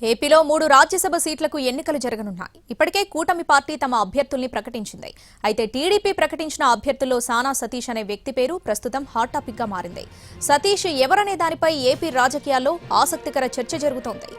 ఏపీలో 3 రాజ్యసభ సీట్లకు ఎన్నికలు జరగనున్నాయి. ఇప్పటికే కూటమి పార్టీ తమ అభ్యర్థుల్ని ప్రకటించింది. అయితే టీడీపీ ప్రకటించిన అభ్యర్థుల్లో సానా సతీష్ అనే వ్యక్తి పేరు ప్రస్తుతం హాట్ టాపిక్ గా మారింది. సతీష్ ఎవరనే దానిపై ఏపీ రాజకీయాల్లో ఆసక్తికర చర్చ జరుగుతోంది.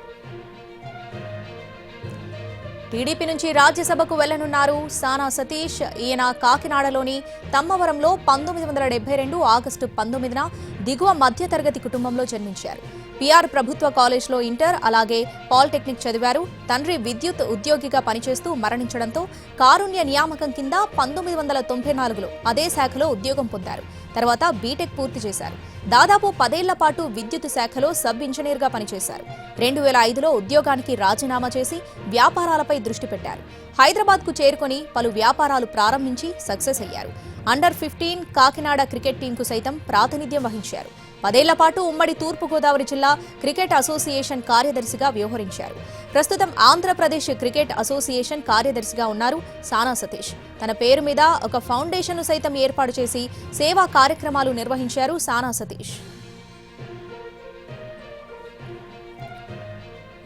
టీడీపీ నుంచి రాజ్యసభకు వెళ్లనున్నారు సానా సతీష్. ఈయన కాకినాడలోని తమ్మవరంలో 1972 ఆగస్టు 19న దిగువ మధ్యతరగతి కుటుంబంలో జన్మించారు. పిఆర్ ప్రభుత్వ కాలేజ్లో ఇంటర్ అలాగే పాలిటెక్నిక్ చదివారు. తండ్రి విద్యుత్ ఉద్యోగిగా పనిచేస్తూ మరణించడంతో కారుణ్య నియామకం కింద 1994లో అదే శాఖలో ఉద్యోగం పొందారు. తర్వాత బీటెక్ పూర్తి చేశారు. దాదాపు 10 ఏళ్ల పాటు విద్యుత్ శాఖలో సబ్ ఇంజనీర్గా పనిచేశారు. 2005లో ఉద్యోగానికి రాజీనామా చేసి వ్యాపారాలపై దృష్టి పెట్టారు. హైదరాబాద్కు చేరుకొని పలు వ్యాపారాలు ప్రారంభించి సక్సెస్ అయ్యారు. అండర్ 15 కాకినాడ క్రికెట్ టీంకు సైతం ప్రాతినిధ్యం వహించారు. 10 ఏళ్ల పాటు ఉమ్మడి తూర్పుగోదావరి జిల్లా క్రికెట్ అసోసియేషన్ కార్యదర్శిగా వ్యవహరించారు. ప్రస్తుతం ఆంధ్రప్రదేశ్ క్రికెట్ అసోసియేషన్ కార్యదర్శిగా ఉన్నారు సానా సతీష్. తన పేరు మీద ఒక ఫౌండేషన్ను సైతం ఏర్పాటు చేసి సేవా కార్యక్రమాలు నిర్వహించారు సానా సతీష్.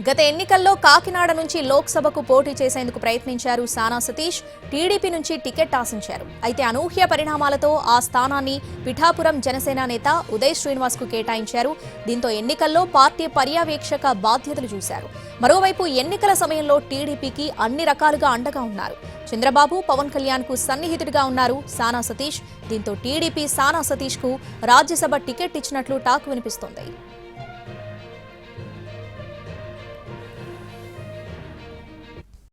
గత ఎన్నికల్లో కాకినాడ నుంచి లోక్సభకు పోటీ చేసేందుకు ప్రయత్నించారు సానా సతీష్. టీడీపీ నుంచి టికెట్ ఆశించారు. అయితే అనూహ్య పరిణామాలతో ఆ స్థానాన్ని పిఠాపురం జనసేన నేత ఉదయ్ శ్రీనివాస్ కు కేటాయించారు. దీంతో ఎన్నికల్లో పార్టీ పర్యవేక్షక బాధ్యతలు చూశారు. మరోవైపు ఎన్నికల సమయంలో టీడీపీకి అన్ని రకాలుగా అండగా ఉన్నారు. చంద్రబాబు, పవన్ కళ్యాణ్ కు సన్నిహితుడిగా ఉన్నారు సానా సతీష్. దీంతో టీడీపీ సానా సతీష్ కు రాజ్యసభ టికెట్ ఇచ్చినట్లు టాక్ వినిపిస్తోంది.